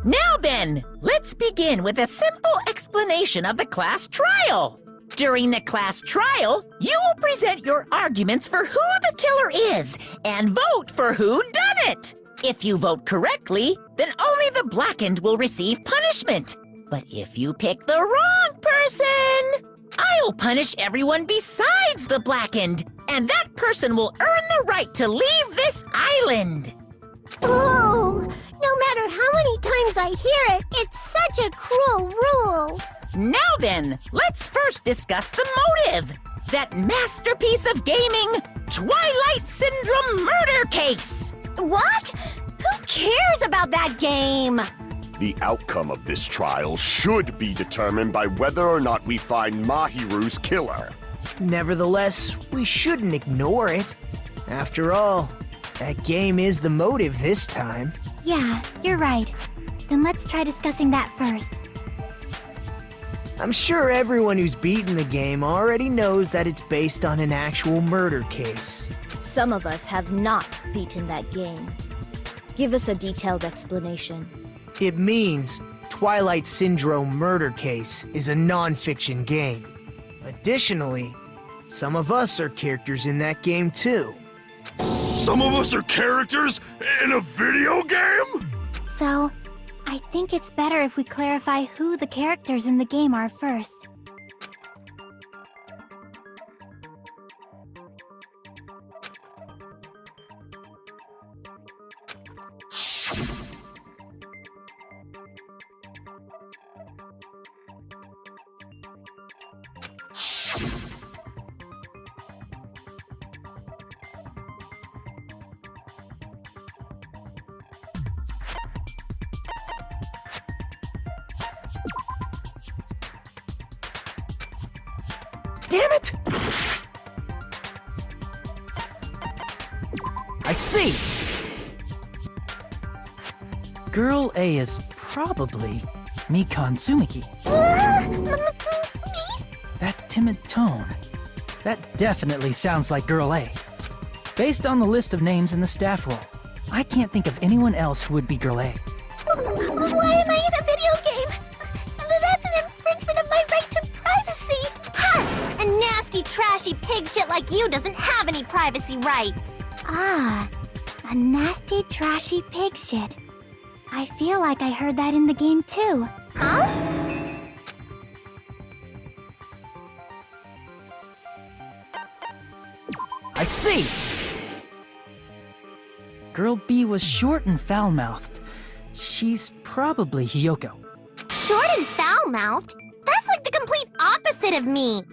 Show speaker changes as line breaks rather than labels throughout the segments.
Now then, let's begin with a simple explanation of the class trial. During the class trial, you will present your arguments for who the killer is and vote for who done it. If you vote correctly, then only the blackened will receive punishment. But if you pick the wrong person, I'll punish everyone besides the blackened, and that person will earn the right to leave this island.
Oh, no matter how many times I hear it, it's such a cruel rule.
Now then, let's first discuss the motive. That masterpiece of gaming, Twilight Syndrome murder case.
What? Who cares about that game?
The outcome of this trial should be determined by whether or not we find Mahiru's killer.
Nevertheless, we shouldn't ignore it. After all, that game is the motive this time.
Yeah, you're right. Then let's try discussing that first.
I'm sure everyone who's beaten the game already knows that it's based on an actual murder case.
Some of us have not beaten that game. Give us a detailed explanation.
It means Twilight Syndrome Murder Case is a non-fiction game. Additionally, some of us are characters in that game too.
Some of us are characters in a video game?
So, I think it's better if we clarify who the characters in the game are first.
Damn it! I see!
Girl A is probably Mikan Tsumiki. That timid tone. That definitely sounds like Girl A. Based on the list of names in the staff roll, I can't think of anyone else who would be Girl A.
Why am I in a video game? That's an infringement of my right to privacy! Ha! A nasty, trashy pig shit like you doesn't have any privacy rights! Ah, a nasty, trashy pig shit. I feel like I heard that in the game too. Huh?
I see!
Girl B was short and foul-mouthed. She's probably Hiyoko.
Short and foul-mouthed? That's like the complete opposite of me!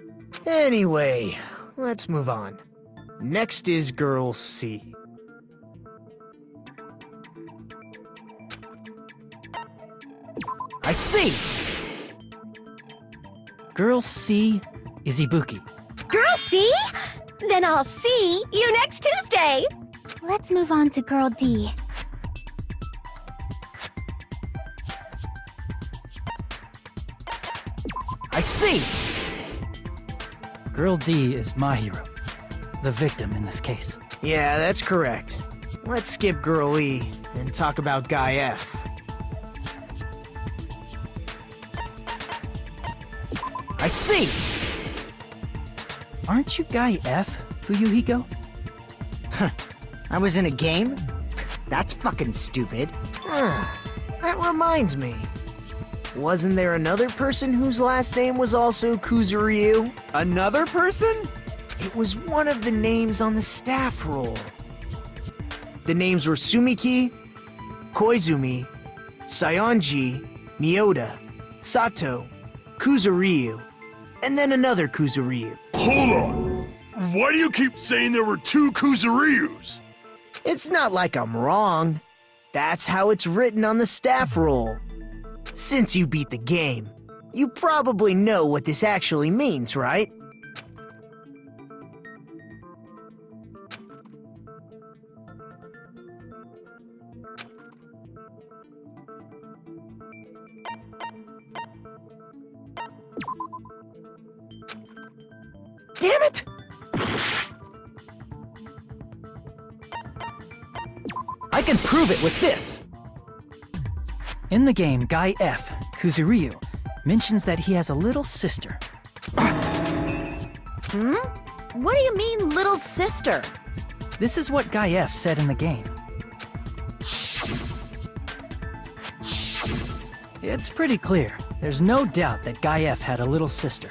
Anyway, let's move on. Next is Girl C. I see!
Girl C is Ibuki.
Girl C? Then I'll see you next Tuesday! Let's move on to Girl D.
I see!
Girl D is Mahiru, the victim in this case.
Yeah, that's correct. Let's skip Girl E and talk about Guy F. I see!
Aren't you Guy F, Fuyuhiko?
I was in a game? That's fucking stupid.
That reminds me. Wasn't there another person whose last name was also Kuzuryu?
Another person?
It was one of the names on the staff roll. The names were Sumiki, Koizumi, Sayonji, Mioda, Sato, Kuzuryu, and then another Kuzuryu.
Hold on. Why do you keep saying there were two Kuzuryus?
It's not like I'm wrong. That's how it's written on the staff roll. Since you beat the game, you probably know what this actually means, right? Damn it!
I can prove it with this! In the game, Guy F, Kuzuryu, mentions that he has a little sister.
What do you mean, little sister?
This is what Guy F said in the game. It's pretty clear. There's no doubt that Guy F had a little sister.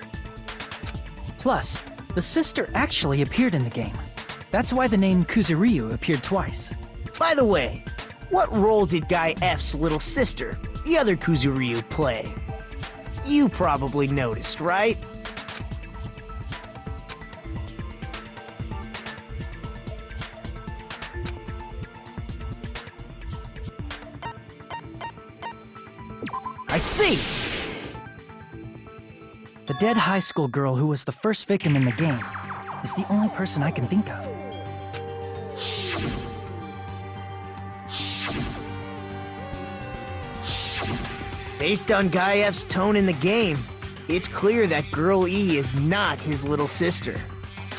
Plus, the sister actually appeared in the game. That's why the name Kuzuryu appeared twice.
By the way, what role did Guy F's little sister, the other Kuzuryu, play? You probably noticed, right? I see!
The dead high school girl who was the first victim in the game is the only person I can think of.
Based on Guy F's tone in the game, it's clear that Girl E is not his little sister.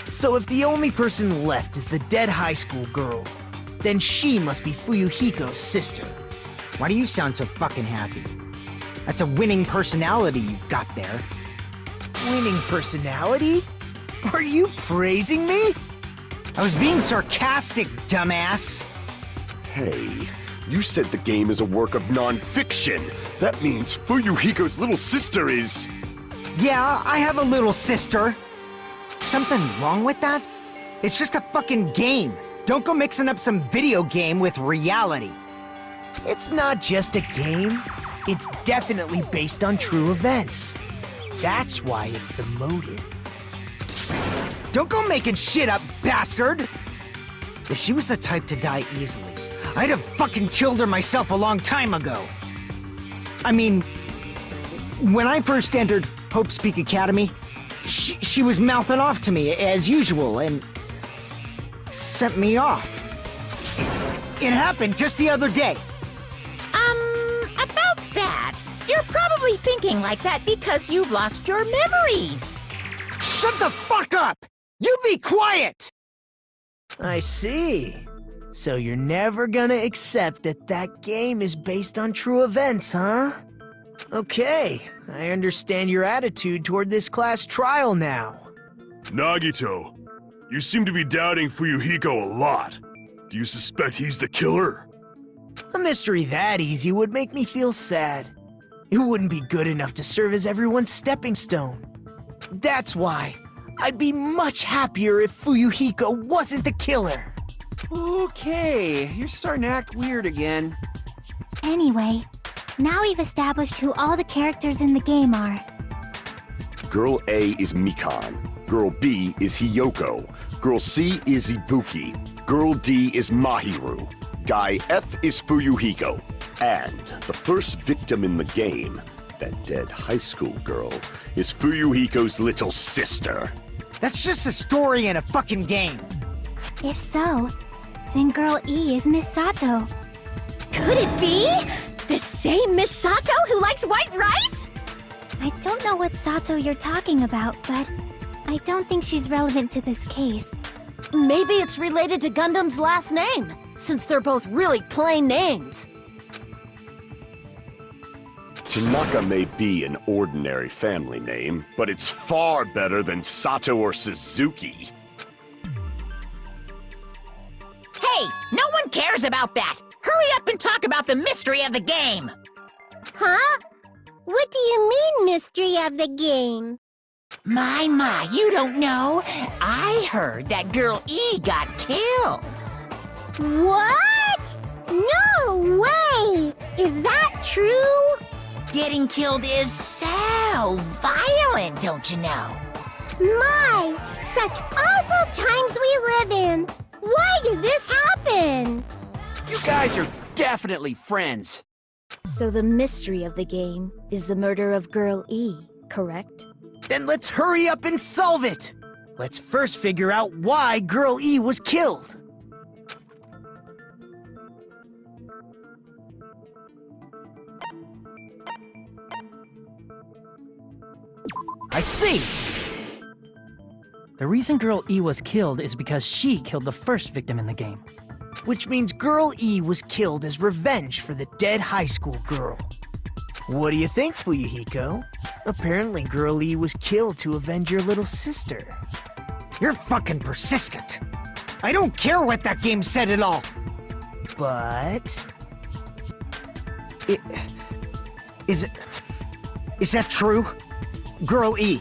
So if the only person left is the dead high school girl, then she must be Fuyuhiko's sister.
Why do you sound so fucking happy? That's a winning personality you've got there.
Winning personality? Are you praising me?
I was being sarcastic, dumbass.
Hey, you said the game is a work of non-fiction. That means Fuyuhiko's little sister is...
Yeah, I have a little sister. Something wrong with that? It's just a fucking game. Don't go mixing up some video game with reality.
It's not just a game. It's definitely based on true events. That's why it's the motive.
Don't go making shit up, bastard! If she was the type to die easily, I'd have fucking killed her myself a long time ago. I mean, when I first entered Hope's Peak Academy, she was mouthing off to me as usual and sent me off. It happened just the other day.
About that, you're probably thinking like that because you've lost your memories.
Shut the fuck up! You be quiet!
I see. So you're never gonna accept that that game is based on true events, huh? Okay, I understand your attitude toward this class trial now.
Nagito, you seem to be doubting Fuyuhiko a lot. Do you suspect he's the killer?
A mystery that easy would make me feel sad. It wouldn't be good enough to serve as everyone's stepping stone. That's why I'd be much happier if Fuyuhiko wasn't the killer.
Okay, you're starting to act weird again.
Anyway, now we've established who all the characters in the game are.
Girl A is Mikan. Girl B is Hiyoko. Girl C is Ibuki. Girl D is Mahiru. Guy F is Fuyuhiko. And the first victim in the game, that dead high school girl, is Fuyuhiko's little sister.
That's just a story in a fucking game.
If so, then Girl E is Miss Sato.
Could it be? The same Miss Sato who likes white rice?
I don't know what Sato you're talking about, but I don't think she's relevant to this case.
Maybe it's related to Gundam's last name, since they're both really plain names.
Tanaka may be an ordinary family name, but it's far better than Sato or Suzuki.
Hey, no one cares about that. Hurry up and talk about the mystery of the game.
Huh? What do you mean, mystery of the game?
My, you don't know. I heard that Girl E got killed.
What? No way! Is that true?
Getting killed is so violent, don't you know?
My, such awful times we live in. Why did this happen?
You guys are definitely friends.
So the mystery of the game is the murder of Girl E, correct?
Then let's hurry up and solve it! Let's first figure out why Girl E was killed. I see!
The reason Girl E was killed is because she killed the first victim in the game.
which means Girl E was killed as revenge for the dead high school girl. What do you think, Fuyuhiko? Apparently Girl E was killed to avenge your little sister.
You're fucking persistent. I don't care what that game said at all.
But...
Is that true? Girl E,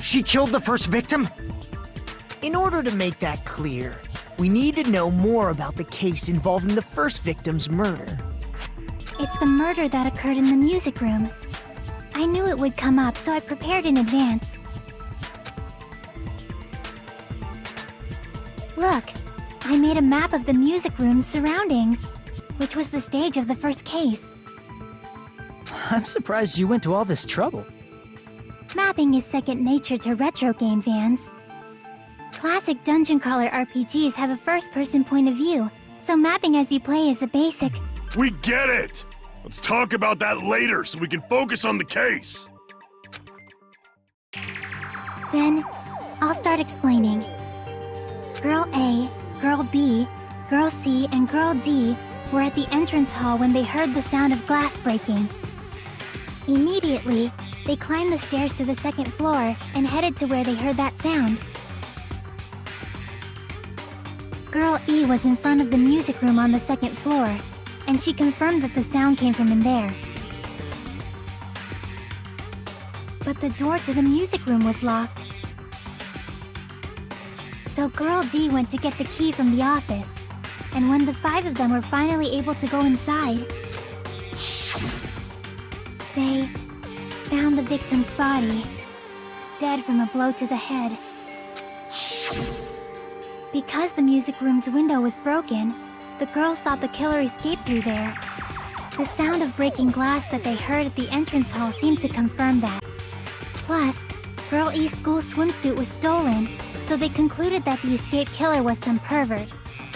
she killed the first victim?
in order to make that clear, we need to know more about the case involving the first victim's murder.
It's the murder that occurred in the music room. I knew it would come up, so I prepared in advance. Look, I made a map of the music room's surroundings, which was the stage of the first case.
I'm surprised you went to all this trouble.
Mapping is second nature to retro game fans. Classic dungeon crawler RPGs have a first-person point of view, so mapping as you play is a basic.
We get it! Let's talk about that later so we can focus on the case.
Then, I'll start explaining. Girl A, Girl B, Girl C, and Girl D were at the entrance hall when they heard the sound of glass breaking. Immediately, they climbed the stairs to the second floor and headed to where they heard that sound. Girl E was in front of the music room on the second floor, and she confirmed that the sound came from in there. But the door to the music room was locked. So Girl D went to get the key from the office, and when the five of them were finally able to go inside, they found the victim's body, dead from a blow to the head. Because the music room's window was broken, the girls thought the killer escaped through there. The sound of breaking glass that they heard at the entrance hall seemed to confirm that. Plus, Girl E's school swimsuit was stolen, so they concluded that the escaped killer was some pervert.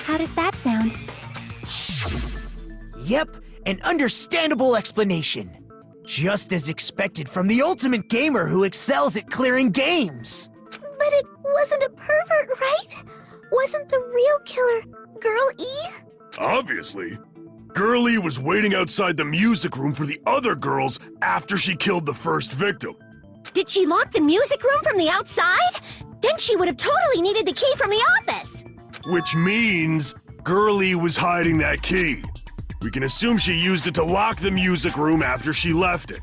How does that sound?
Yep, an understandable explanation. Just as expected from the ultimate gamer who excels at clearing games.
But it wasn't a pervert, right? Wasn't the real killer Girl E?
Obviously. Girlie was waiting outside the music room for the other girls after she killed the first victim.
Did she lock the music room from the outside? Then she would have totally needed the key from the office.
Which means Girlie was hiding that key. We can assume she used it to lock the music room after she left it.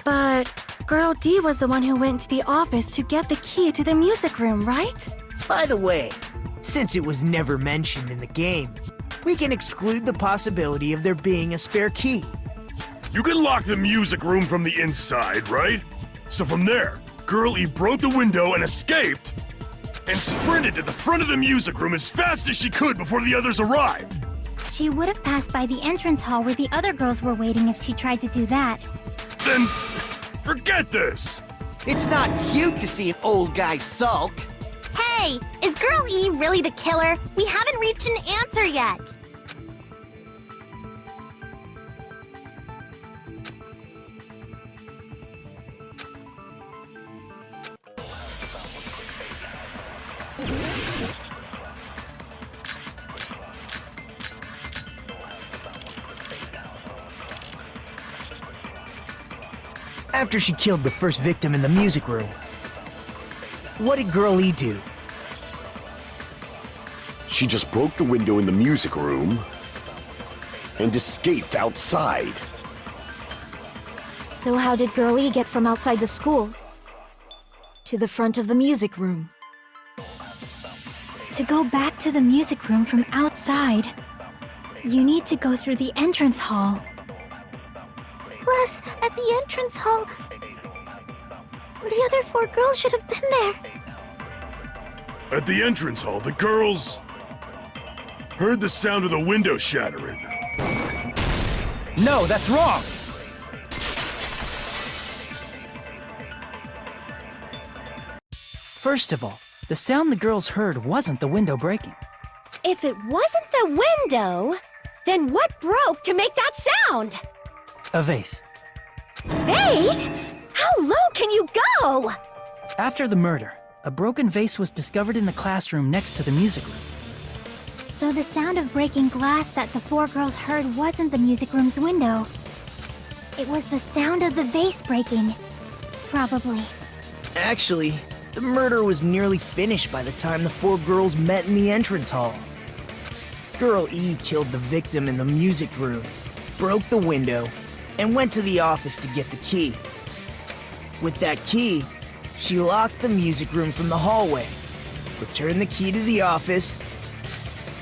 But Girl D was the one who went to the office to get the key to the music room, right?
By the way, since it was never mentioned in the game, we can exclude the possibility of there being a spare key.
You can lock the music room from the inside, right? So from there, Girl E broke the window and escaped, and sprinted to the front of the music room as fast as she could before the others arrived.
She would have passed by the entrance hall where the other girls were waiting if she tried to do that.
Then, forget this!
It's not cute to see an old guy sulk.
Hey, is Girl E really the killer? We haven't reached an answer yet.
After she killed the first victim in the music room, what did Girl E do?
She just broke the window in the music room and escaped outside.
So how did Girl E get from outside the school to the front of the music room?
To go back to the music room from outside, you need to go through the entrance hall. Plus, at the entrance hall, the other four girls should have been there.
At the entrance hall, the girls heard the sound of the window shattering.
No, that's wrong! First of all, the sound the girls heard wasn't the window breaking.
If it wasn't the window, then what broke to make that sound?
A vase.
Vase? How low can you go?
After the murder, a broken vase was discovered in the classroom next to the music room.
So the sound of breaking glass that the four girls heard wasn't the music room's window. It was the sound of the vase breaking. Probably.
Actually, the murder was nearly finished by the time the four girls met in the entrance hall. Girl E killed the victim in the music room, broke the window, and went to the office to get the key. With that key, she locked the music room from the hallway, returned the key to the office,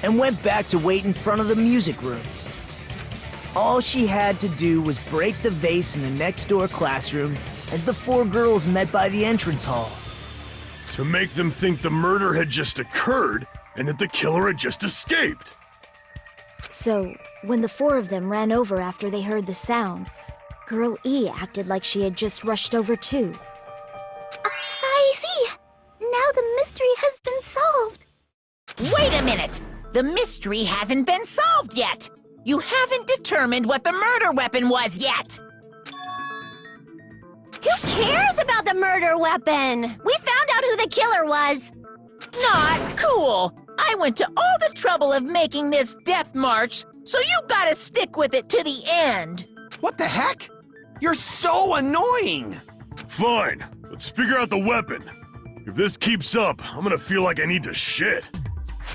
and went back to wait in front of the music room. All she had to do was break the vase in the next door classroom as the four girls met by the entrance hall.
To make them think the murder had just occurred and that the killer had just escaped.
So, when the four of them ran over after they heard the sound, Girl E acted like she had just rushed over too.
I see! Now the mystery has been solved!
Wait a minute! The mystery hasn't been solved yet! You haven't determined what the murder weapon was yet!
Who cares about the murder weapon? We found out who the killer was.
Not cool! I went to all the trouble of making this death march, so you gotta stick with it to the end!
What the heck? You're so annoying!
Fine, let's figure out the weapon. If this keeps up, I'm gonna feel like I need to shit.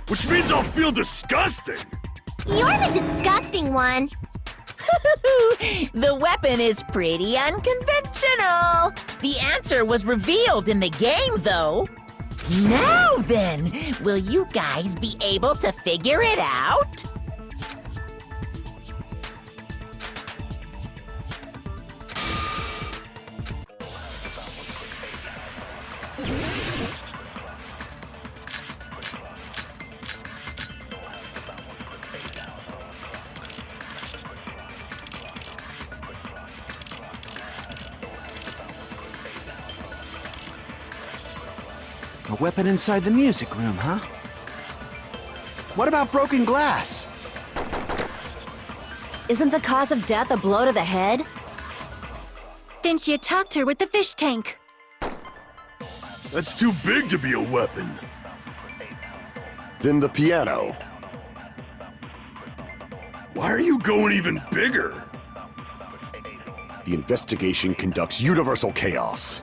Which means I'll feel disgusting!
You're the disgusting one!
The weapon is pretty unconventional. The answer was revealed in the game, though. Now then, will you guys be able to figure it out?
A weapon inside the music room, huh? What about broken glass?
Isn't the cause of death a blow to the head?
Then she attacked her with the fish tank.
That's too big to be a weapon.
Then the piano.
Why are you going even bigger?
The investigation conducts universal chaos.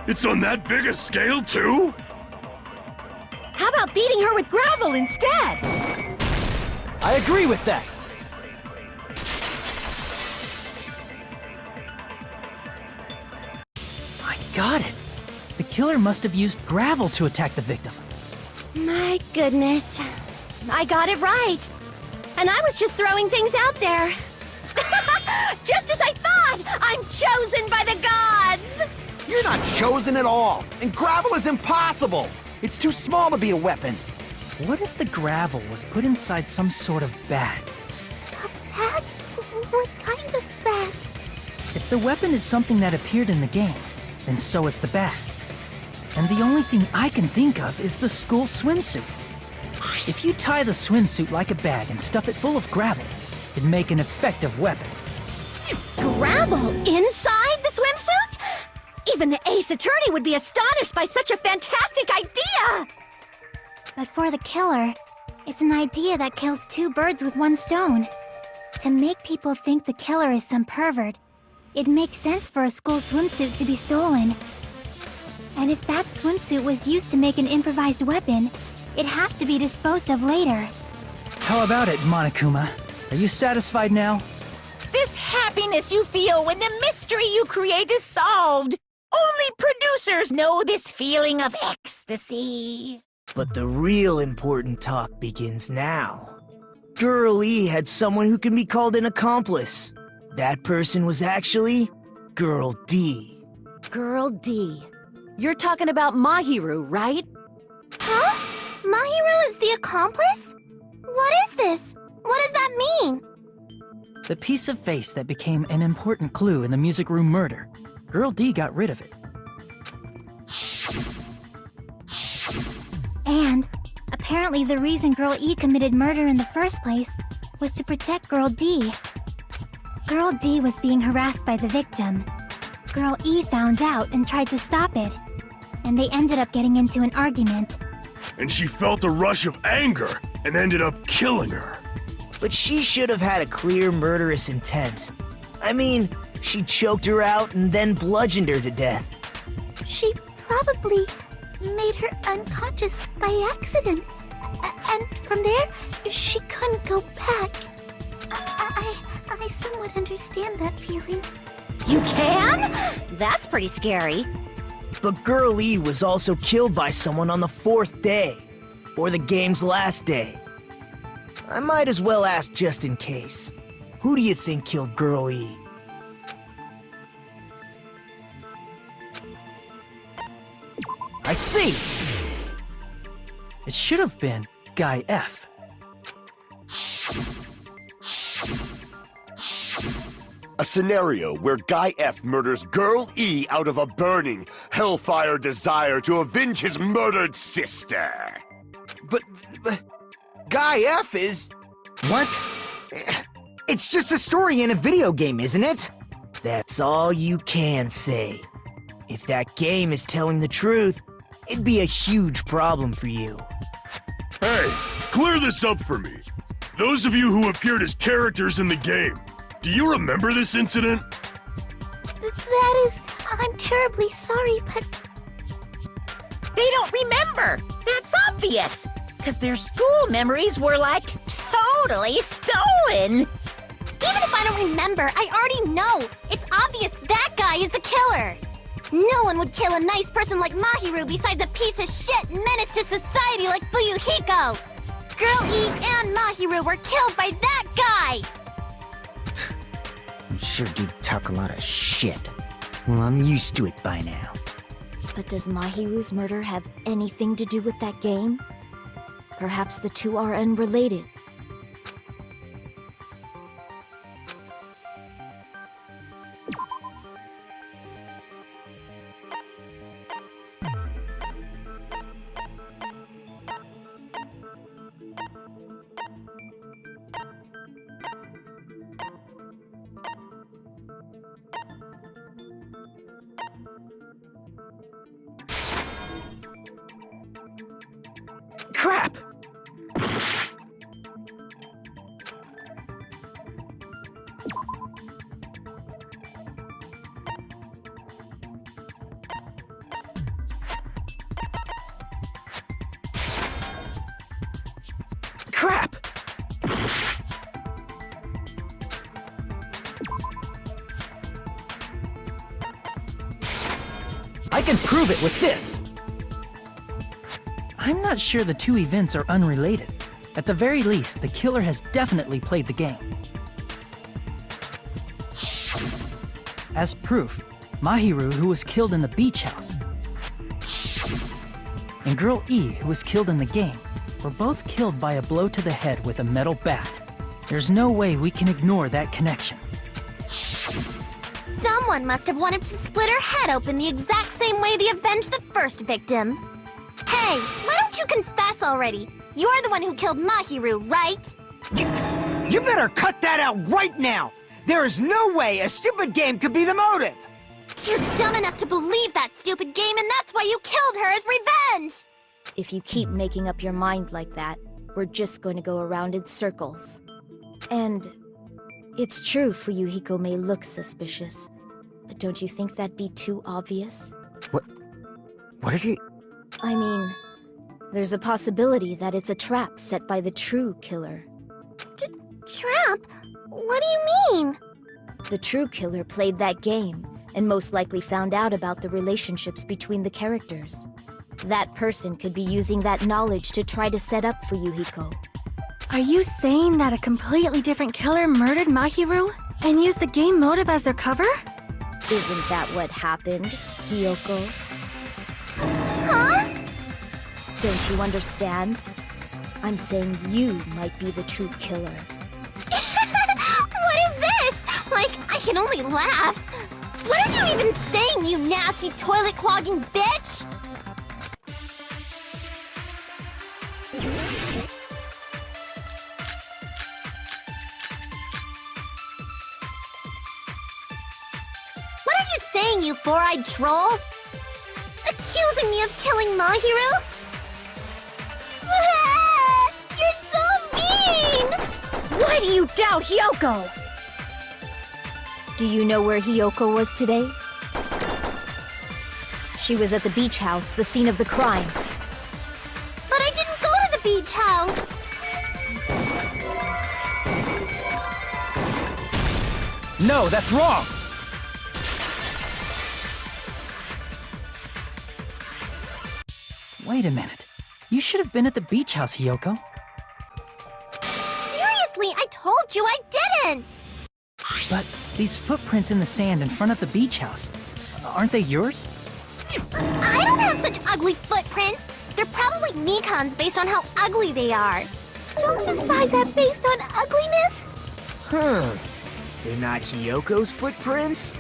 It's on that big a scale, too?
How about beating her with gravel instead?
I agree with that. I got it. The killer must have used gravel to attack the victim.
My goodness. I got it right. And I was just throwing things out there. Just as I thought! I'm chosen by the gods!
You're not chosen at all, and gravel is impossible. It's too small to be a weapon.
What if the gravel was put inside some sort of bag?
A bag? What kind of bag?
If the weapon is something that appeared in the game, then so is the bag. And the only thing I can think of is the school swimsuit. If you tie the swimsuit like a bag and stuff it full of gravel, it'd make an effective weapon.
Gravel inside the swimsuit? Even the ace attorney would be astonished by such a fantastic idea!
But for the killer, it's an idea that kills two birds with one stone. To make people think the killer is some pervert, it makes sense for a school swimsuit to be stolen. And if that swimsuit was used to make an improvised weapon, it'd have to be disposed of later.
How about it, Monokuma? Are you satisfied now?
This happiness you feel when the mystery you create is solved. Only producers know this feeling of ecstasy.
But the real important talk begins now. Girl E had someone who can be called an accomplice. That person was actually Girl D.
Girl D. You're talking about Mahiru, right?
Huh? Mahiru is the accomplice? What is this? What does that mean?
The piece of face that became an important clue in the music room murder. Girl D got rid of it.
And apparently the reason Girl E committed murder in the first place was to protect Girl D. Girl D was being harassed by the victim. Girl E found out and tried to stop it. And they ended up getting into an argument.
And she felt a rush of anger and ended up killing her.
But she should have had a clear murderous intent. I mean, she choked her out and then bludgeoned her to death.
She probably made her unconscious by accident. And from there, she couldn't go back. I somewhat understand that feeling.
You can? That's pretty scary.
But Girl E was also killed by someone on the 4th day, or the game's last day. I might as well ask just in case. Who do you think killed Girl E? I see!
It should have been Guy F.
A scenario where Guy F murders Girl E out of a burning, hellfire desire to avenge his murdered sister.
But Guy F is...
What? It's just a story in a video game, isn't it?
That's all you can say. If that game is telling the truth, it'd be a huge problem for you.
Hey, clear this up for me. Those of you who appeared as characters in the game, do you remember this incident?
That is, I'm terribly sorry, but
They don't remember. That's obvious. Because their school memories were like totally stolen.
even if I don't remember, I already know. It's obvious that guy is the killer. No one would kill a nice person like Mahiru besides a piece of shit menace to society like Fuyuhiko. Girl E and Mahiru were killed by that guy.
You sure do talk a lot of shit. Well, I'm used to it by now.
But does Mahiru's murder have anything to do with that game? Perhaps the two are unrelated.
Crap! Crap! I can prove it with this! I'm not sure the two events are unrelated. At the very least, the killer has definitely played the game. As proof, Mahiru, who was killed in the beach house, and Girl E, who was killed in the game, were both killed by a blow to the head with a metal bat. There's no way we can ignore that connection.
Someone must have wanted to split her head open the exact same way they avenged the first victim. Hey, why don't you confess already? You're the one who killed Mahiru, right?
You better cut that out right now! There is no way a stupid game could be the motive!
You're dumb enough to believe that stupid game, and that's why you killed her as revenge!
If you keep making up your mind like that, we're just going to go around in circles. And it's true Fuyuhiko may look suspicious, but don't you think that'd be too obvious?
What are you...
I mean, there's a possibility that it's a trap set by the true killer.
Trap? What do you mean?
The true killer played that game, and most likely found out about the relationships between the characters. That person could be using that knowledge to try to set up Fuyuhiko.
Are you saying that a completely different killer murdered Mahiru and used the game motive as their cover?
Isn't that what happened, Hiyoko?
Huh?
Don't you understand? I'm saying you might be the true killer.
What is this? Like, I can only laugh. What are you even saying, you nasty toilet-clogging bitch? What are you saying, you four-eyed troll? Accusing me of killing Mahiru? You're so
Why do you doubt Hyoko?
Do you know where Hyoko was today? She was at the beach house, the scene of the crime.
But I didn't go to the beach house!
No, that's wrong!
Wait a minute. You should have been at the beach house, Hyoko.
Seriously, I told you I didn't!
But these footprints in the sand in front of the beach house, aren't they yours?
I don't have such ugly footprints! They're probably Mikan's based on how ugly they are. Don't decide that based on ugliness!
Huh. They're not Hyoko's footprints?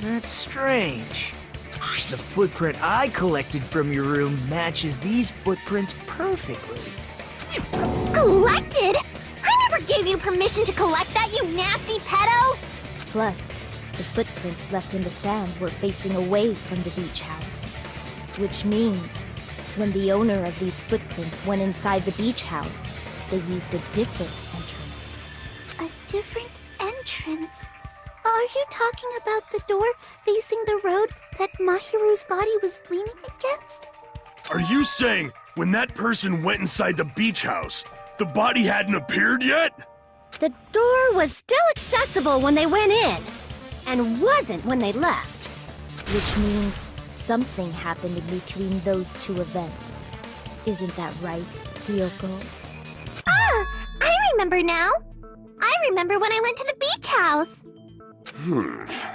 That's strange. The footprint I collected from your room matches these footprints perfectly.
Collected? I never gave you permission to collect that, you nasty pedo!
Plus, the footprints left in the sand were facing away from the beach house. Which means, when the owner of these footprints went inside the beach house, they used a different entrance.
A different entrance? Are you talking about the door facing the road that Mahiru's body was leaning against?
Are you saying when that person went inside the beach house, the body hadn't appeared yet?
The door was still accessible when they went in, and wasn't when they left.
Which means something happened in between those two events. Isn't that right, Hyoko?
Ah! I remember now! I remember when I went to the beach house!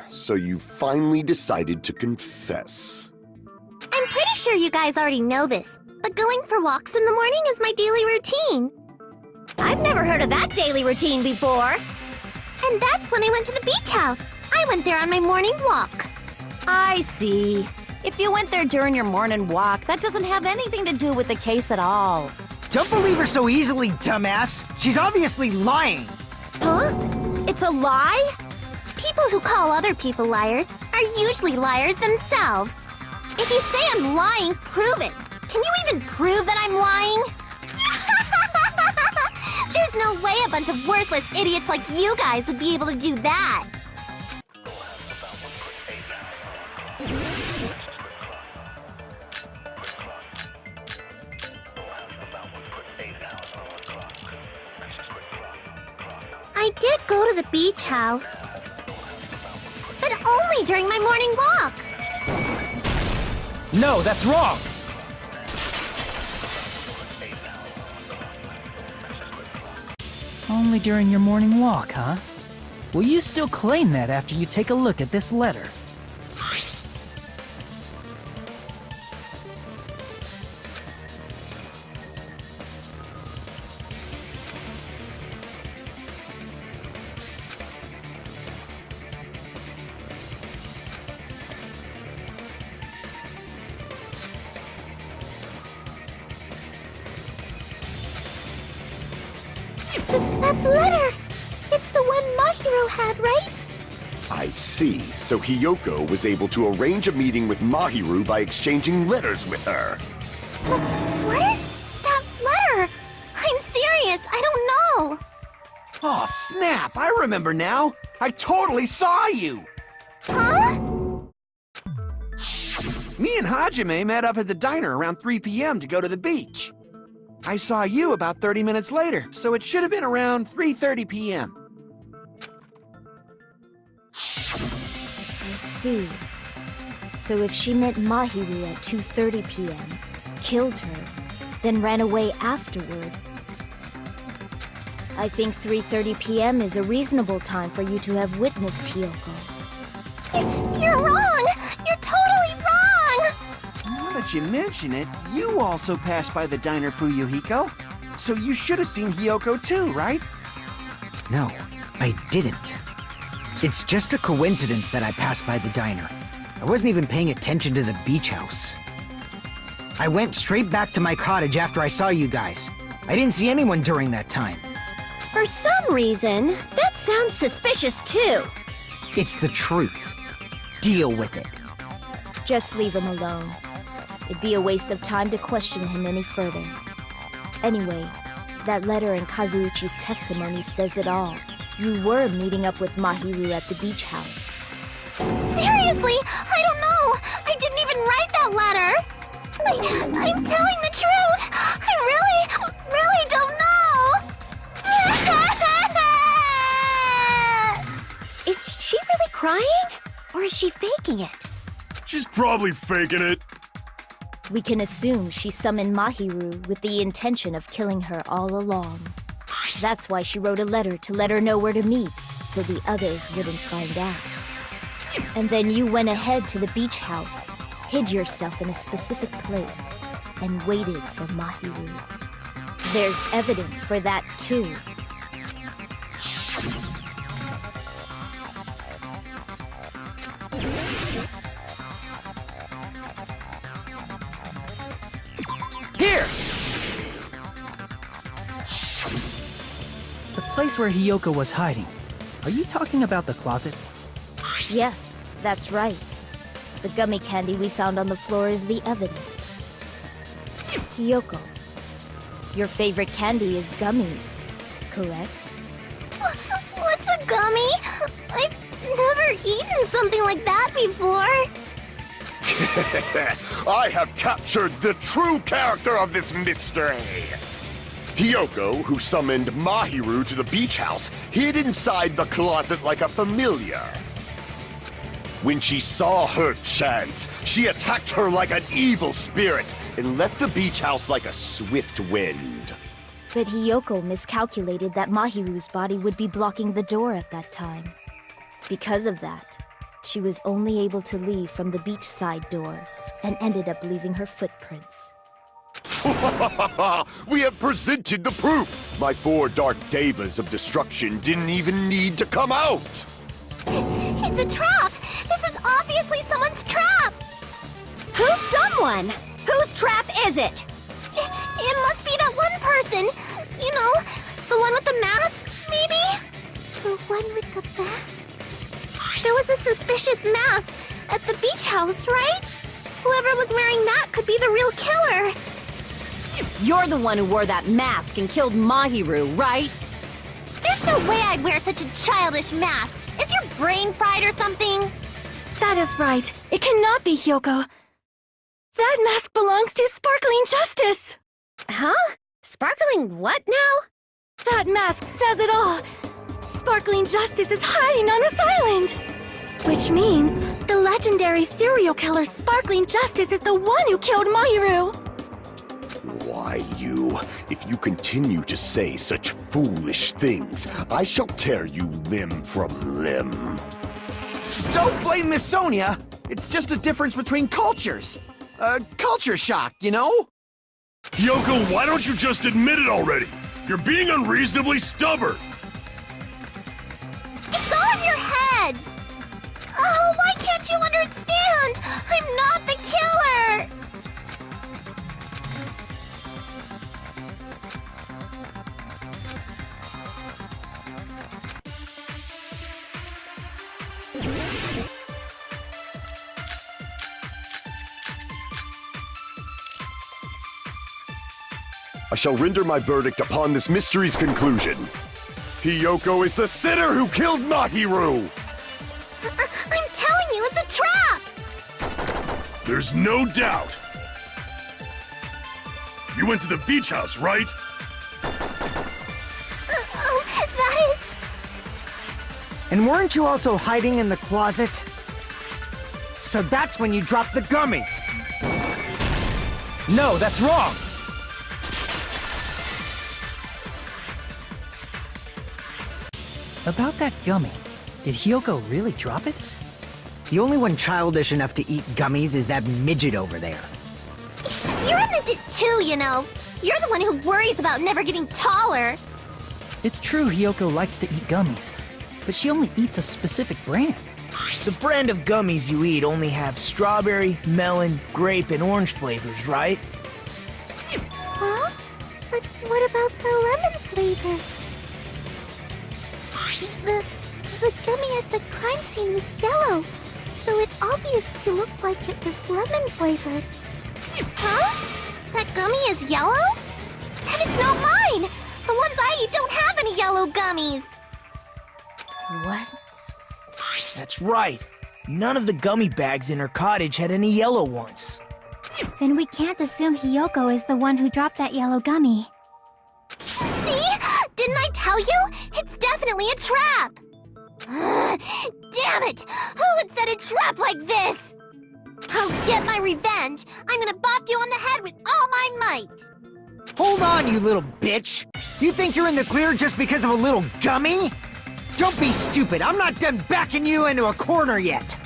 So you finally decided to confess.
I'm pretty sure you guys already know this, but going for walks in the morning is my daily routine.
I've never heard of that daily routine before.
And that's when I went to the beach house. I went there on my morning walk.
I see. If you went there during your morning walk, that doesn't have anything to do with the case at all.
Don't believe her so easily, dumbass! She's obviously lying!
Huh? It's a lie?
People who call other people liars are usually liars themselves. If you say I'm lying, prove it. Can you even prove that I'm lying? There's no way a bunch of worthless idiots like you guys would be able to do that. I did go to the beach house. But only during my morning walk.
No, that's wrong!
Only during your morning walk, huh? Will you still claim that after you take a look at this letter?
That letter! It's the one Mahiro had, right?
I see. So Hyoko was able to arrange a meeting with Mahiru by exchanging letters with her.
What is that letter? I'm serious, I don't know.
Oh, snap! I remember now! I totally saw you!
Huh?
Me and Hajime met up at the diner around 3 p.m. to go to the beach. I saw you about 30 minutes later, so it should have been around 3:30 p.m.
I see. So if she met Mahiru at 2:30 p.m., killed her, then ran away afterward, I think 3:30 p.m. is a reasonable time for you to have witnessed Hyoko.
You're wrong! You're totally wrong!
Now that you mention it, you also passed by the diner, Fuyuhiko. So you should have seen Hyoko too, right?
No, I didn't. It's just a coincidence that I passed by the diner. I wasn't even paying attention to the beach house. I went straight back to my cottage after I saw you guys. I didn't see anyone during that time.
For some reason, that sounds suspicious too.
It's the truth. Deal with it.
Just leave him alone. It'd be a waste of time to question him any further. Anyway, That letter and Kazuichi's testimony says it all. You were meeting up with Mahiru at the beach house.
Seriously? I don't know. I didn't even write that letter. I'm telling the truth. I really don't know.
Is she really crying? Or is she faking it?
She's probably faking it.
We can assume she summoned Mahiru with the intention of killing her all along. That's why she wrote a letter to let her know where to meet, so the others wouldn't find out. And then you went ahead to the beach house, hid yourself in a specific place, and waited for Mahiru. There's evidence for that too.
Here!
The place where Hiyoko was hiding. Are you talking about the closet?
Yes, that's right. The gummy candy we found on the floor is the evidence. Hiyoko, your favorite candy is gummies, correct?
What's a gummy? I've never eaten something like that before.
I have captured the true character of this mystery. Hiyoko, who summoned Mahiru to the beach house, hid inside the closet like a familiar. When she saw her chance, she attacked her like an evil spirit and left the beach house like a swift wind.
But Hiyoko miscalculated that Mahiru's body would be blocking the door at that time. Because of that, she was only able to leave from the beachside door and ended up leaving her footprints.
We have presented the proof! My 4 dark devas of destruction didn't even need to come out!
It's a trap! This is obviously someone's trap!
Who's someone? Whose trap is it?
It must be that one person! You know, the one with the mask, maybe? The one with the mask? There was a suspicious mask at the beach house, right? Whoever was wearing that could be the real killer!
You're the one who wore that mask and killed Mahiru, right?
There's no way I'd wear such a childish mask! Is your brain fried or something?
That is right. It cannot be Hiyoko. That mask belongs to Sparkling Justice!
Huh? Sparkling what now?
That mask says it all! Sparkling Justice is hiding on this island! Which means the legendary serial killer Sparkling Justice is the one who killed Mahiru!
Why, you? If you continue to say such foolish things, I shall tear you limb from limb.
Don't blame Miss Sonia. It's just a difference between cultures. Culture shock, you know?
Hiyoko, why don't you just admit it already? You're being unreasonably stubborn.
It's all in your heads! Oh, why can't you understand? I'm not the killer!
I shall render my verdict upon this mystery's conclusion. Hiyoko is the sinner who killed Mahiru!
I'm telling you, it's a trap!
There's no doubt. You went to the beach house, right?
That is...
And weren't you also hiding in the closet? So that's when you dropped the gummy!
No, that's wrong!
About that gummy, did Hiyoko really drop it?
The only one childish enough to eat gummies is that midget over there.
You're a midget too, you know. You're the one who worries about never getting taller.
It's true Hiyoko likes to eat gummies, but she only eats a specific brand.
The brand of gummies you eat only have strawberry, melon, grape, and orange flavors, right?
Huh? But what about the lemon flavor? The gummy at the crime scene was yellow, so it obviously looked like it was lemon flavored. Huh? That gummy is yellow? Then it's not mine! The ones I eat don't have any yellow gummies.
What? That's right. None of the gummy bags in her cottage had any yellow ones.
Then we can't assume Hiyoko is the one who dropped that yellow gummy.
See? Didn't I tell you? It's definitely a trap. Damn it! Who would set a trap like this? I'll get my revenge. I'm gonna bop you on the head with all my might.
Hold on, you little bitch! You think you're in the clear just because of a little gummy? Don't be stupid. I'm not done backing you into a corner yet.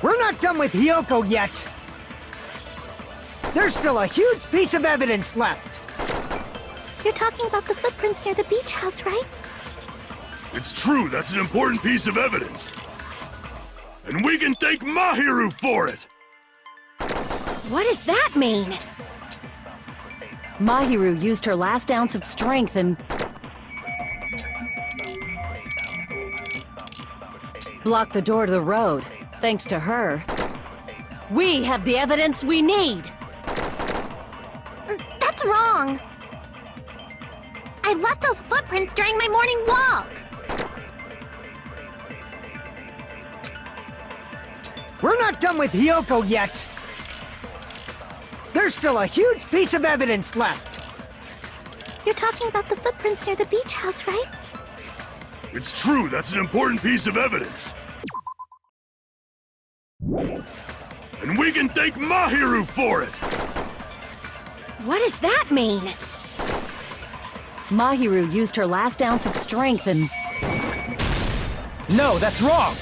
We're not done with Hiyoko yet. There's still a huge piece of evidence left.
You're talking about the footprints near the beach house, right?
It's true, that's an important piece of evidence. And we can thank Mahiru for it!
What does that mean? Mahiru used her last ounce of strength and... blocked the door to the road. Thanks to her, we have the evidence we need!
That's wrong. I left those footprints during my morning walk.
We're not done with Hiyoko yet. There's still a huge piece of evidence left.
You're talking about the footprints near the beach house, right?
It's true, that's an important piece of evidence. And we can thank Mahiru for it!
What does that mean? Mahiru used her last ounce of strength and...
No, that's wrong!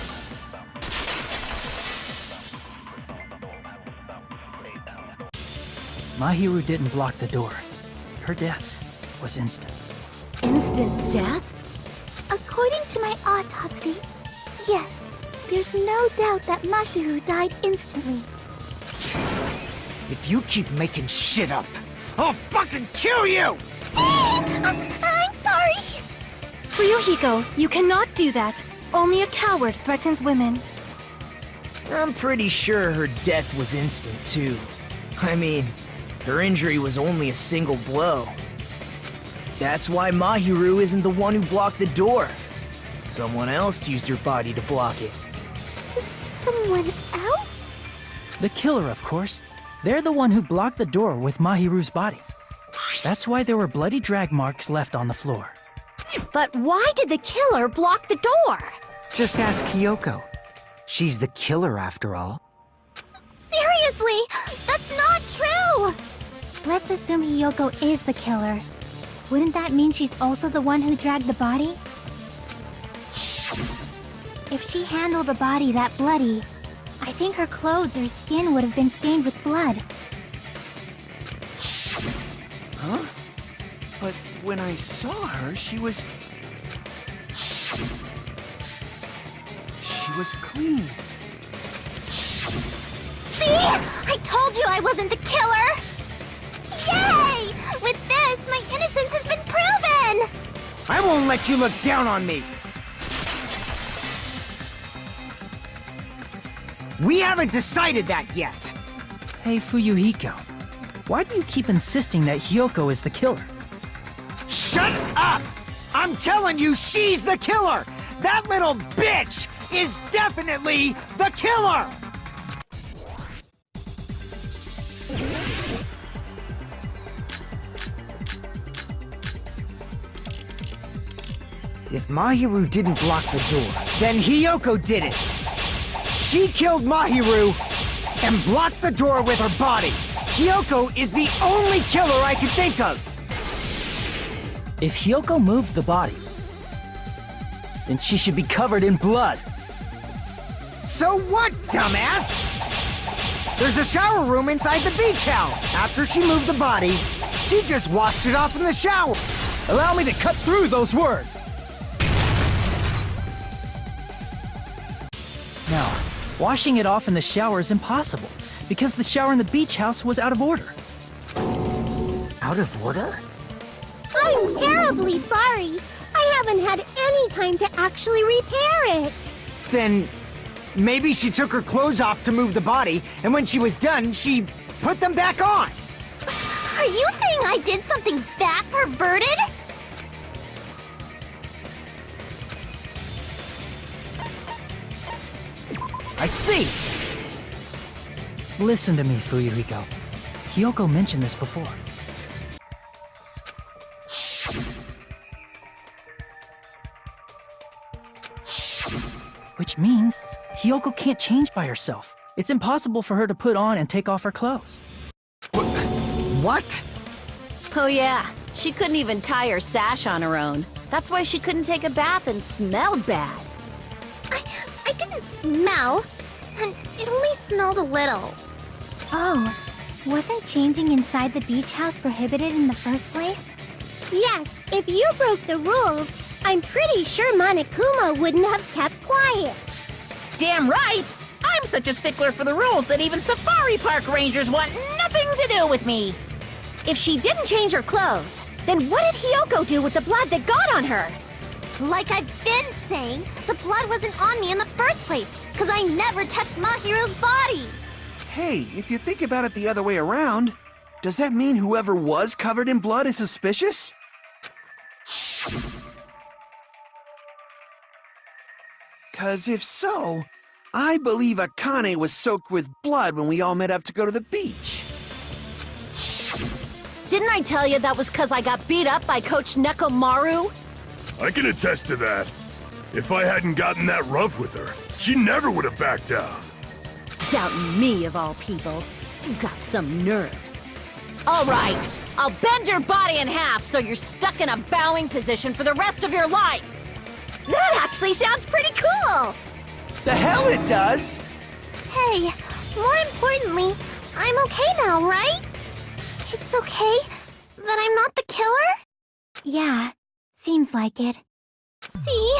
Mahiru didn't block the door. Her death was instant.
Instant death?
According to my autopsy, yes, there's no doubt that Mahiru died instantly.
If you keep making shit up, I'll fucking kill you!
I'm sorry.
Ryuhiko, you cannot do that. Only a coward threatens women.
I'm pretty sure her death was instant, too. I mean, her injury was only a single blow. That's why Mahiru isn't the one who blocked the door. Someone else used her body to block it.
Someone else?
The killer, of course. They're the one who blocked the door with Mahiru's body. That's why there were bloody drag marks left on the floor.
But why did the killer block the door?
Just ask Hiyoko. She's the killer after all.
Seriously, that's not true.
Let's assume Hiyoko is the killer. Wouldn't that mean she's also the one who dragged the body? If she handled a body that bloody, I think her clothes or skin would have been stained with blood.
Huh? But when I saw her, she was clean.
See? I told you I wasn't the killer! Yay! With this, my innocence has been proven!
I won't let you look down on me! We haven't decided that yet!
Hey, Fuyuhiko. Why do you keep insisting that Hiyoko is the killer?
Shut up! I'm telling you, she's the killer! That little bitch is definitely the killer! If Mahiru didn't block the door, then Hiyoko did it! She killed Mahiru and blocked the door with her body! Hiyoko is the only killer I can think of!
If Hiyoko moved the body, then she should be covered in blood.
So what, dumbass? There's a shower room inside the beach house. After she moved the body, she just washed it off in the shower.
Allow me to cut through those words! Now, washing it off in the shower is impossible, because the shower in the beach house was out of order.
Out of order?
I'm terribly sorry. I haven't had any time to actually repair it.
Then maybe she took her clothes off to move the body, and when she was done, she put them back on.
Are you saying I did something that perverted?
I see.
Listen to me, Fuyuhiko. Hiyoko mentioned this before. Which means Hiyoko can't change by herself. It's impossible for her to put on and take off her clothes.
What?
Oh yeah, she couldn't even tie her sash on her own. That's why she couldn't take a bath and smelled bad.
I didn't smell, and it only smelled a little.
Oh, wasn't changing inside the beach house prohibited in the first place?
Yes, if you broke the rules, I'm pretty sure Monokuma wouldn't have kept quiet.
Damn right! I'm such a stickler for the rules that even safari park rangers want nothing to do with me.
If she didn't change her clothes, then what did Hiyoko do with the blood that got on her?
Like I've been saying, the blood wasn't on me in the first place, because I never touched Mahiru's body.
Hey, if you think about it the other way around, does that mean whoever was covered in blood is suspicious? Cause if so, I believe Akane was soaked with blood when we all met up to go to the beach.
Didn't I tell you that was because I got beat up by Coach Nekomaru?
I can attest to that. If I hadn't gotten that rough with her, she never would have backed down.
Doubting me, of all people. You got some nerve. All right, I'll bend your body in half so you're stuck in a bowing position for the rest of your life. That actually sounds pretty cool.
The hell it does!
Hey, more importantly, I'm okay now, right? It's okay that I'm not the killer?
Yeah, seems like it.
See,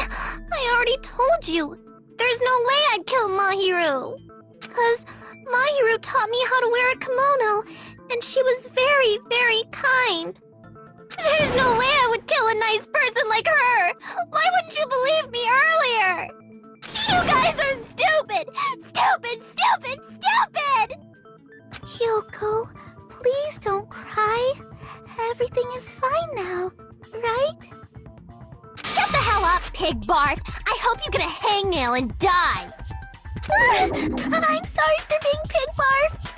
I already told you. There's no way I'd kill Mahiru. 'Cause Mahiru taught me how to wear a kimono, and she was very, very kind. There's no way I would kill a nice person like her. Why wouldn't you believe me earlier? You guys are stupid! Stupid, stupid, stupid! Hyoko, please don't cry. Everything is fine now, right? Shut the hell up, Pig Barf! I hope you get a hangnail and die! I'm sorry for being Pig Barf!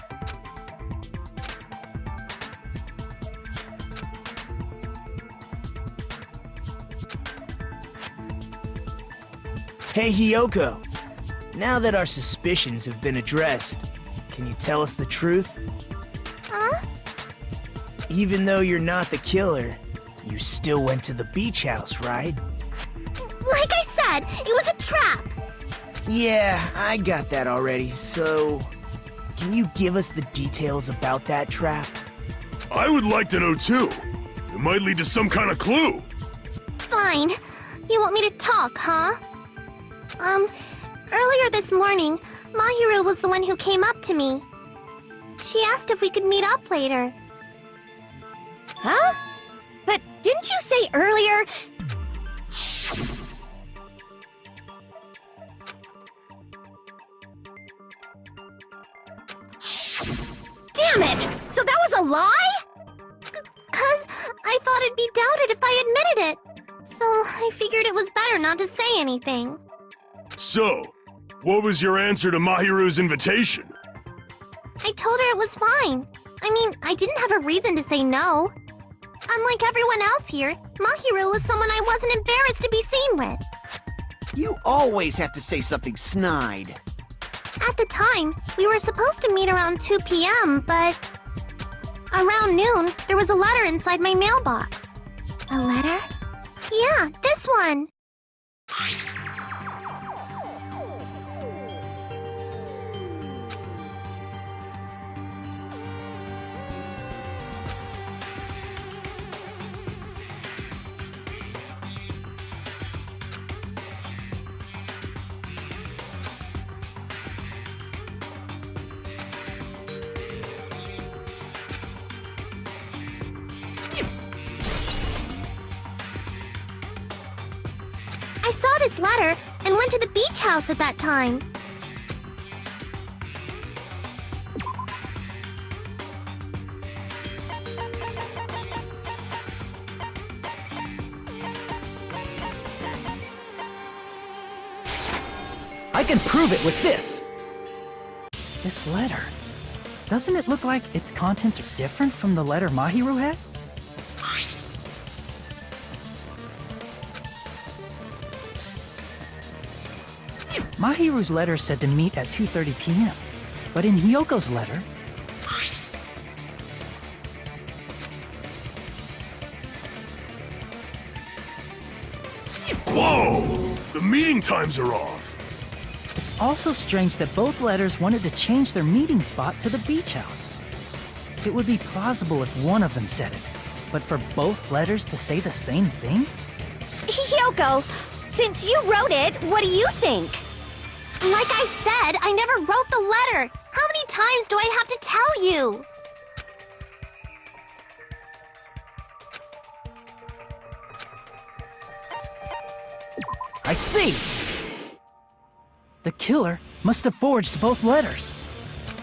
Hey, Hiyoko. Now that our suspicions have been addressed, can you tell us the truth?
Huh?
Even though you're not the killer, you still went to the beach house, right?
Like I said, it was a trap!
Yeah, I got that already, so... Can you give us the details about that trap?
I would like to know too. It might lead to some kind of clue.
Fine. You want me to talk, huh? Earlier this morning, Mahiru was the one who came up to me. She asked if we could meet up later.
Huh? But didn't you say earlier... Damn it! So that was a lie?
'Cause I thought it'd be doubted if I admitted it. So I figured it was better not to say anything.
So, what was your answer to Mahiru's invitation?
I told her it was fine. I mean, I didn't have a reason to say no. Unlike everyone else here, Mahiru was someone I wasn't embarrassed to be seen with.
You always have to say something snide.
At the time, we were supposed to meet around 2 p.m., but... Around noon, there was a letter inside my mailbox.
A letter?
Yeah, this one. letter and went to the beach house at that time.
I can prove it with this! This letter. Doesn't it look like its contents are different from the letter Mahiru had? Mahiru's letter said to meet at 2:30 p.m., but in Hiyoko's letter...
Whoa! The meeting times are off!
It's also strange that both letters wanted to change their meeting spot to the beach house. It would be plausible if one of them said it, but for both letters to say the same thing?
Hiyoko, since you wrote it, what do you think? Like I said, I never wrote the letter. How many times do I have to tell you?
I see!
The killer must have forged both letters.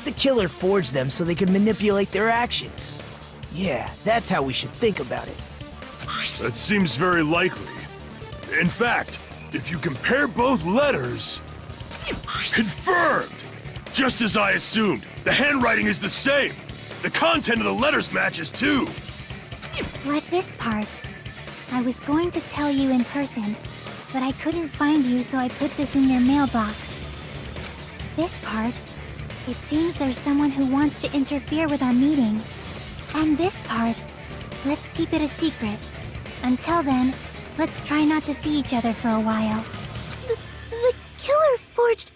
The killer forged them so they could manipulate their actions. Yeah, that's how we should think about it.
That seems very likely. In fact, if you compare both letters... Confirmed! Just as I assumed, the handwriting is the same. The content of the letters matches too.
Like this part. I was going to tell you in person, but I couldn't find you, so I put this in your mailbox. This part. It seems there's someone who wants to interfere with our meeting. And this part. Let's keep it a secret. Until then, let's try not to see each other for a while.
The killer forged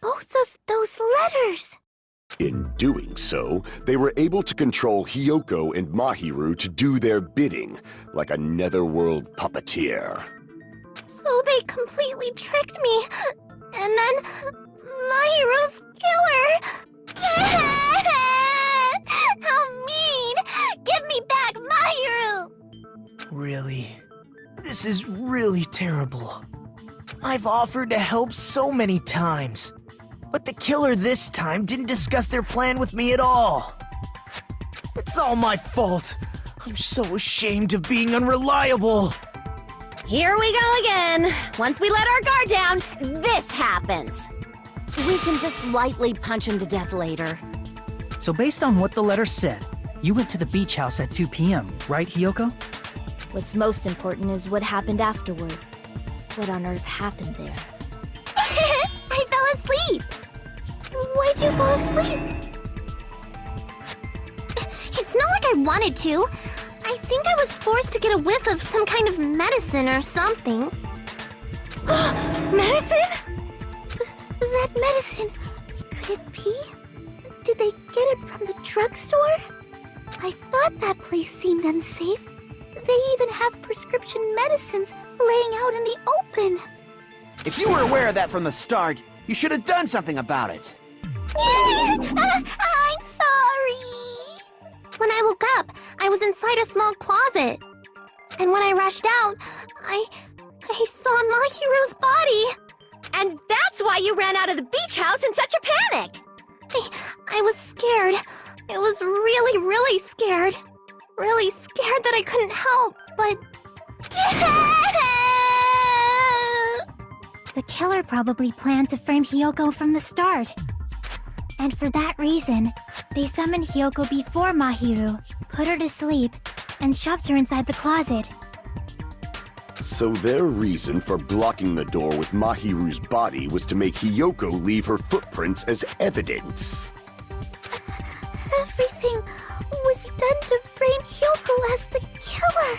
both of those letters.
In doing so, they were able to control Hiyoko and Mahiru to do their bidding, like a netherworld puppeteer.
So they completely tricked me. And then Mahiru's killer. How mean! Give me back Mahiru!
Really? This is really terrible. I've offered to help so many times, but the killer this time didn't discuss their plan with me at all. It's all my fault. I'm so ashamed of being unreliable.
Here we go again. Once we let our guard down, this happens. We can just lightly punch him to death later.
So based on what the letter said, you went to the beach house at 2 p.m., right, Hiyoko?
What's most important is what happened afterward. What on earth happened there?
I fell asleep. Why'd you fall asleep? It's not like I wanted to. I think I was forced to get a whiff of some kind of medicine or something.
Medicine?
That medicine. Could it be? Did they get it from the drugstore? I thought that place seemed unsafe. They even have prescription medicines laying out in the open.
If you were aware of that from the start, you should have done something about it.
I'm sorry. When I woke up, I was inside a small closet. And when I rushed out, I saw Mahiru's body.
And that's why you ran out of the beach house in such a panic!
I was scared. I was really, really scared. Really scared that I couldn't help, but...
The killer probably planned to frame Hiyoko from the start. And for that reason, they summoned Hiyoko before Mahiru, put her to sleep, and shoved her inside the closet.
So their reason for blocking the door with Mahiru's body was to make Hiyoko leave her footprints as evidence.
Everything was done to frame Hiyoko as the killer.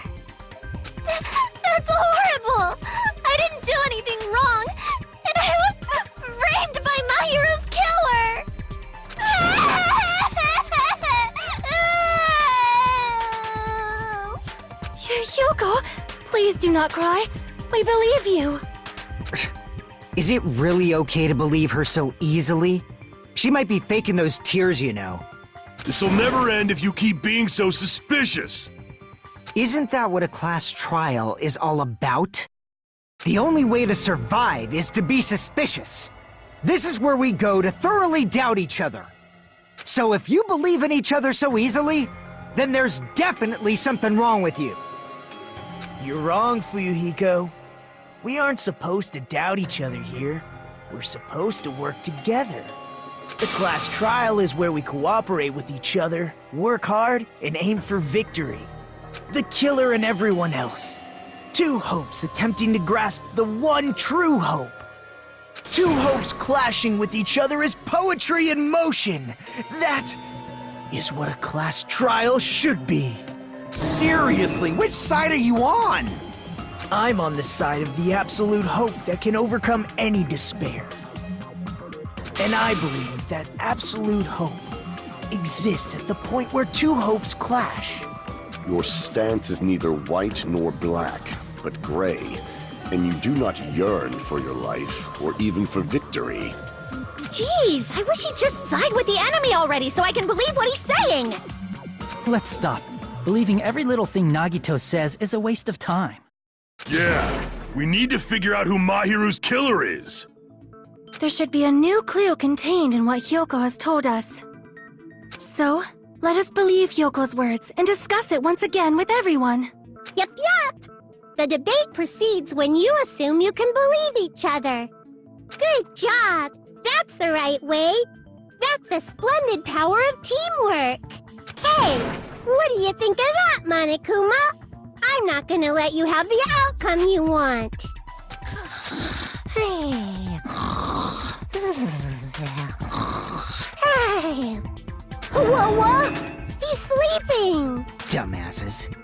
That's horrible! I didn't do anything wrong, and I was framed by Mahiru's killer!
Hiyoko, please do not cry. We believe you.
Is it really okay to believe her so easily? She might be faking those tears, you know.
This'll never end if you keep being so suspicious.
Isn't that what a class trial is all about? The only way to survive is to be suspicious. This is where we go to thoroughly doubt each other. So if you believe in each other so easily, then there's definitely something wrong with you.
You're wrong, Fuyuhiko. We aren't supposed to doubt each other here. We're supposed to work together. The class trial is where we cooperate with each other, work hard, and aim for victory. The killer and everyone else. Two hopes attempting to grasp the one true hope. Two hopes clashing with each other is poetry in motion. That is what a class trial should be.
Seriously, which side are you on?
I'm on the side of the absolute hope that can overcome any despair. And I believe that absolute hope exists at the point where two hopes clash.
Your stance is neither white nor black, but gray, and you do not yearn for your life, or even for victory.
Jeez, I wish he'd just side with the enemy already so I can believe what he's saying!
Let's stop. Believing every little thing Nagito says is a waste of time.
Yeah, we need to figure out who Mahiru's killer is.
There should be a new clue contained in what Hyoko has told us. So, let us believe Hyoko's words and discuss it once again with everyone.
Yep, yep. The debate proceeds when you assume you can believe each other. Good job. That's the right way. That's the splendid power of teamwork. Hey, what do you think of that, Monokuma? I'm not gonna let you have the outcome you want. Hey. Hey. Whoa. He's sleeping.
Dumbasses.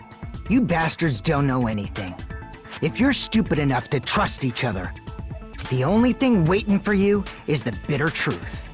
You bastards don't know anything. If you're stupid enough to trust each other, the only thing waiting for you is the bitter truth.